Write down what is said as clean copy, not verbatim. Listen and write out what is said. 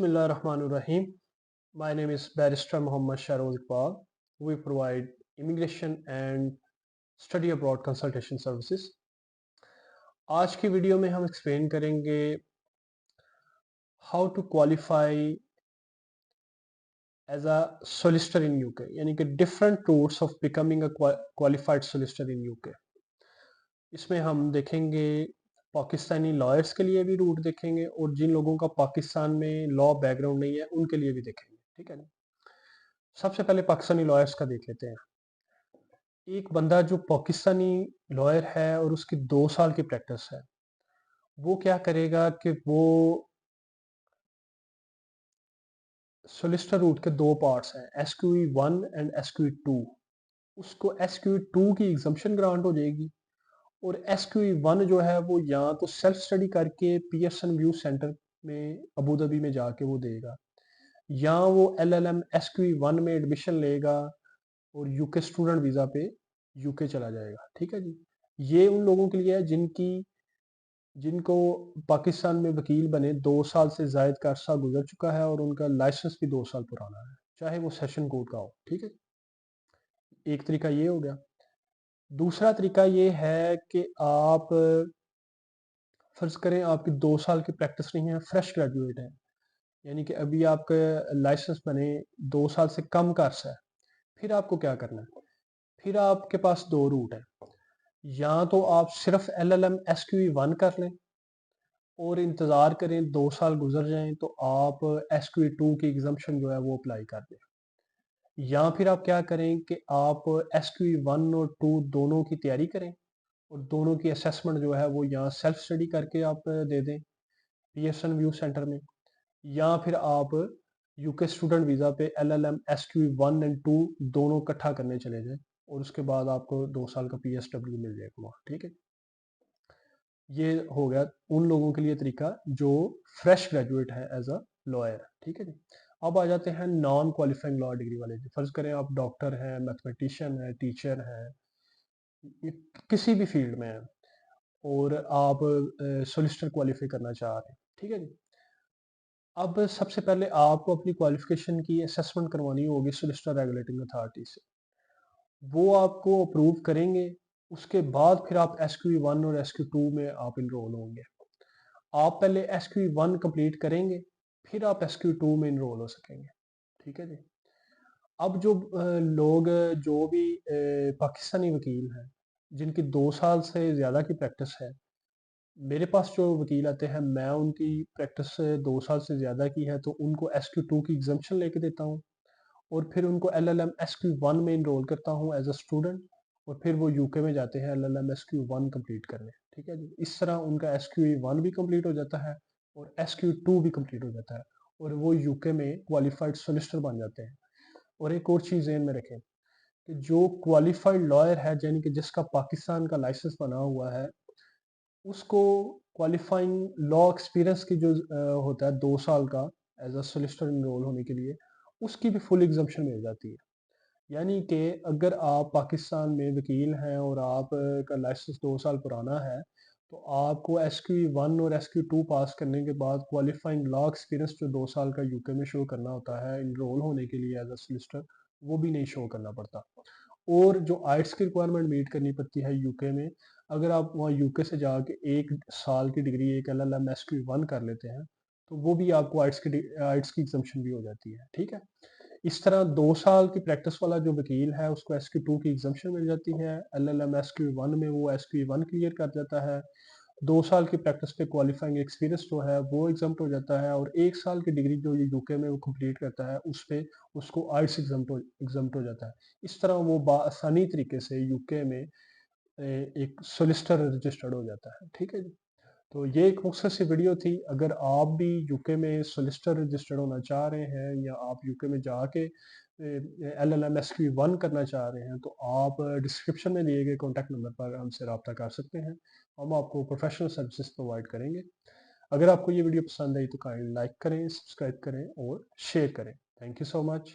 Bismillahirrahmanirrahim. My name is Barrister Muhammad Shahruz Iqbal. We provide immigration and study abroad consultation services. आज की video में हम explain करेंगे how to qualify as a solicitor in UK, यानी कि different routes of becoming a qualified solicitor in UK. इसमें हम देखेंगे पाकिस्तानी लॉयर्स के लिए भी रूट देखेंगे और जिन लोगों का पाकिस्तान में लॉ बैकग्राउंड नहीं है उनके लिए भी देखेंगे। ठीक है जी। सबसे पहले पाकिस्तानी लॉयर्स का देख लेते हैं। एक बंदा जो पाकिस्तानी लॉयर है और उसकी 2 साल की प्रैक्टिस है, वो क्या करेगा कि वो सोलिसिटर रूट के दो पार्ट्स हैं, SQE1 एंड SQE2। उसको SQE2 की एग्जम्पशन ग्रांट हो जाएगी और SQE1 जो है वो या तो सेल्फ स्टडी करके पियर्सन व्यू सेंटर में अबू धाबी में जाके वो देगा, या वो LLM SQE1 में एडमिशन लेगा और यूके स्टूडेंट वीज़ा पे यूके चला जाएगा। ठीक है जी। ये उन लोगों के लिए है जिनको पाकिस्तान में वकील बने 2 साल से जायद का अरसा गुजर चुका है और उनका लाइसेंस भी 2 साल पुराना है, चाहे वो सेशन कोर्ट का हो। ठीक है, एक तरीका ये हो गया। दूसरा तरीका ये है कि आप फर्ज करें आपकी 2 साल की प्रैक्टिस नहीं है, फ्रेश ग्रेजुएट है, यानी कि अभी आपका लाइसेंस बने 2 साल से कम का अरसा है। फिर आपको क्या करना है? फिर आपके पास दो रूट है। या तो आप सिर्फ LLM SQE1 कर लें और इंतज़ार करें 2 साल गुजर जाएं तो आप SQE2 की एग्जम्पशन जो है वो अप्लाई कर दें। या फिर आप क्या करें कि आप SQE1 और 2 दोनों की तैयारी करें और दोनों की असेसमेंट जो है वो यहाँ सेल्फ स्टडी करके आप दे दें पियर्सन व्यू सेंटर में। या फिर आप यूके स्टूडेंट वीज़ा पे LLM SQE1 एंड 2 दोनों इकट्ठा करने चले जाएं और उसके बाद आपको 2 साल का PSW मिल जाएगा वहाँ। ठीक है, ये हो गया उन लोगों के लिए तरीका जो फ्रेश ग्रेजुएट है एज अ लॉयर। ठीक है जी। अब आ जाते हैं नॉन क्वालिफाइंग लॉ डिग्री वाले। फर्ज करें आप डॉक्टर हैं, मैथमेटिशियन है, टीचर है, किसी भी फील्ड में है और आप सोलिसिटर क्वालिफाई करना चाह रहे हैं। ठीक है जी। अब सबसे पहले आपको अपनी क्वालिफिकेशन की असेसमेंट करवानी होगी सोलिसिटर रेगुलेटिंग अथॉरिटी से। वो आपको अप्रूव करेंगे, उसके बाद फिर आप SQE1 और SQE2 में आप इनरोल होंगे। आप पहले SQE1 कंप्लीट करेंगे, फिर आप SQE2 में इनरोल हो सकेंगे। ठीक है जी। अब जो लोग जो भी पाकिस्तानी वकील हैं जिनकी 2 साल से ज़्यादा की प्रैक्टिस है, मेरे पास जो वकील आते हैं मैं उनकी प्रैक्टिस 2 साल से ज़्यादा की है तो उनको SQE2 की एग्जम्पशन लेके देता हूँ और फिर उनको LLM SQE1 में इनरोल करता हूँ एज अ स्टूडेंट और फिर वो यूके में जाते हैं LLM SQE1 कंप्लीट करने। ठीक है जी। इस तरह उनका SQE1 भी कंप्लीट हो जाता है और SQE2 भी कंप्लीट हो जाता है और वो यूके में क्वालिफाइड सोलिसिटर बन जाते हैं। और एक और चीज़ ध्यान में रखें कि जो क्वालिफाइड लॉयर है, यानी कि जिसका पाकिस्तान का लाइसेंस बना हुआ है, उसको क्वालिफाइंग लॉ एक्सपीरियंस की जो होता है 2 साल का एज अ सोलिसिटर इनरोल होने के लिए, उसकी भी फुल एग्जम्पशन मिल जाती है। यानी कि अगर आप पाकिस्तान में वकील हैं और आप का लाइसेंस 2 साल पुराना है तो आपको SQE1 और SQE2 पास करने के बाद क्वालिफाइंग लॉ एक्सपीरियंस जो 2 साल का यूके में शो करना होता है इनरोल होने के लिए एज अ सोलिसिटर, वो भी नहीं शो करना पड़ता। और जो आइट्स की रिक्वायरमेंट मीट करनी पड़ती है यूके में, अगर आप वहाँ यूके से जाके 1 साल की डिग्री एक LLM SQE1 कर लेते हैं तो वो भी आपको आइट्स की एग्जम्पशन भी हो जाती है। ठीक है, इस तरह 2 साल की प्रैक्टिस वाला जो वकील है उसको SQ2 की एग्जम्पशन मिल जाती है, LLM SQ1 में वो SQ1 क्लियर कर जाता है, 2 साल की प्रैक्टिस पे क्वालिफाइंग एक्सपीरियंस जो है वो एग्जम्प्ट हो जाता है और 1 साल की डिग्री जो ये यूके में वो कंप्लीट करता है उस पे उसको आइट्स एग्जम्प्ट हो जाता है। इस तरह वो आसानी तरीके से यूके में एक सोलिसिटर रजिस्टर्ड हो जाता है। ठीक है जी। तो ये एक मुख्तसर सी वीडियो थी। अगर आप भी यूके में सोलिसिटर रजिस्टर्ड होना चाह रहे हैं या आप यूके में जाके LLM SQ1 करना चाह रहे हैं तो आप डिस्क्रिप्शन में दिए गए कॉन्टैक्ट नंबर पर हमसे रब्ता कर सकते हैं। हम आपको प्रोफेशनल सर्विसेज प्रोवाइड करेंगे। अगर आपको ये वीडियो पसंद आई तो काइंडली लाइक करें, सब्सक्राइब करें और शेयर करें। Thank you so much.